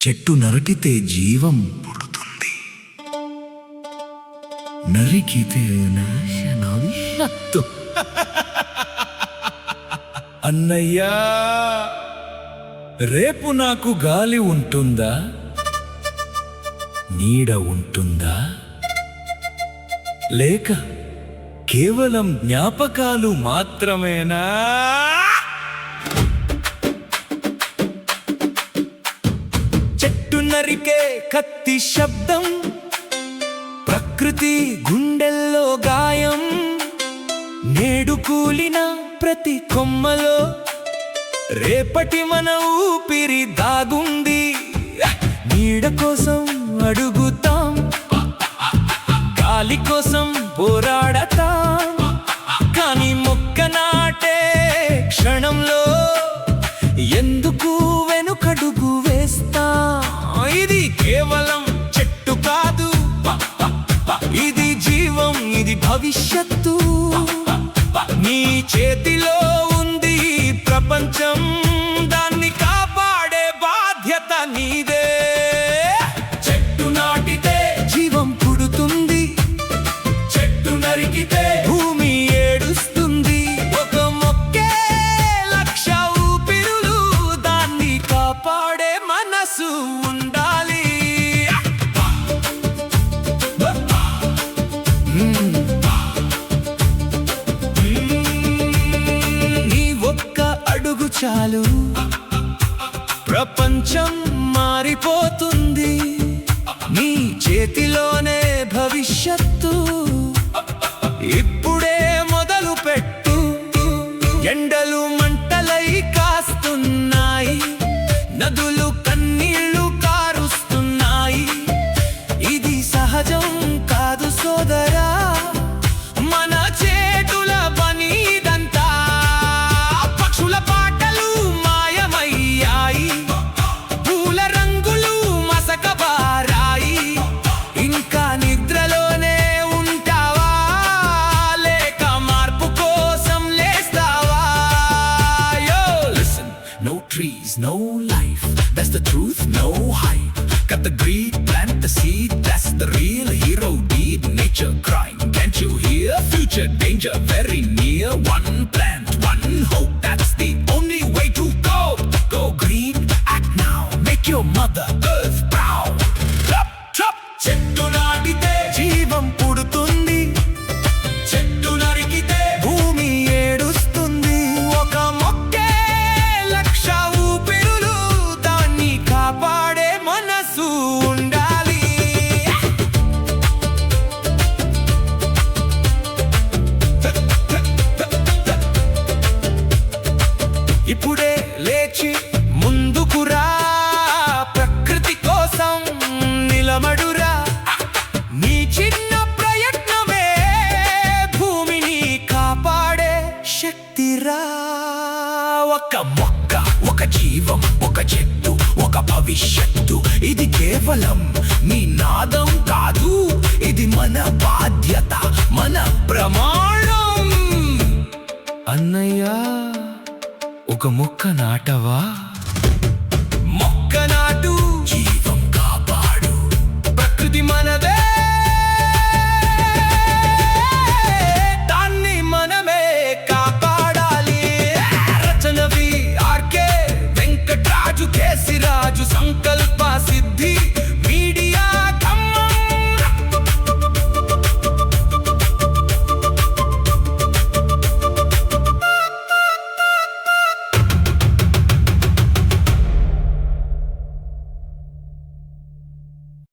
చెట్టు నరికితే జీవం పుడుతుంది, నరికితే నాశనవిషత్తు. అన్నయ్యా, రేపు నాకు గాలి ఉంటుందా, నీడ ఉంటుందా, లేక కేవలం జ్ఞాపకాలు మాత్రమేనా? చెట్టు నరికే కత్తి శబ్దం, ప్రకృతి గుండెల్లో గాయం. నేడు కూలిన ప్రతి కొమ్మలో రేపటి మన ఊపిరి దాగుంది. నీడ కోసం అడుగుతాం, గాలి కోసం పోరాడతాం, కానీ మొక్క నాటే క్షణంలో ఎందుకు వెనుకడుగు వేస్తా? ఇది కేవలం చెట్టు కాదు, ఇది జీవం, ఇది భవిష్యత్తు. నీ చేతిలో ఉంది ప్రపంచం, దాన్ని కాపాడే బాధ్యత నీదే. చెట్టు నాటితే జీవం పుడుతుంది, చెట్టు నరికితే భూమి ఏడుస్తుంది. ఒక మొక్కే లక్ష ఊపిరులు, దాన్ని కాపాడే మనసు ఉండాలి. నీ ఒక్క అడుగు చాలు, ప్రపంచం మారిపోతుంది. నీ చేతిలోనే భవిష్యత్తు, ఇప్పుడే మొదలు పెట్టు. ఎండలు మంటలై కాస్తున్నాయి, నదులు కన్నీళ్లు కారుస్తున్నాయి. ఇది సహజం కాదు సోదరా, మన చేతుల పనిదంతా. పక్షుల పాటలు మాయమయ్యాయి, పూల రంగులు మసకబారాయి. ఇంకా నిద్రలోనే ఉంటావా, లేక మార్పు కోసం లేస్తావా? Yo, listen, no trees, no life, that's the truth, no hype. Cut the greed, plant the seed, that's the real hero deed. Nature crying, can't you hear? Future danger very near. One plant, one hope, that's the only way to go. Go green, act now, make your mother earth proud. Chop, chop. చెట్టు నాటితే జీవం పుడుతుంది, చెట్టు నరికితే భూమి ఏడుస్తుంది. ఒక మొక్కే లక్ష ఊపిరులు, దాన్ని కాపాడే మనసు ఉండాలి. ఇప్పుడే లేచి ముందుకురా, ప్రకృతి కోసం నిలబడురా. నీ చిన్న ప్రయత్నమే భూమిని కాపాడే శక్తిరా. ఒక మొక్క, ఒక జీవం, ఒక చెట్టు, ఒక భవిష్యత్తు. ఇది కేవలం నీ నాదం కాదు, ఇది మన బాధ్యత, మన ప్రమాణం. అన్నయ్య, ఒక మొక్క నాటవా?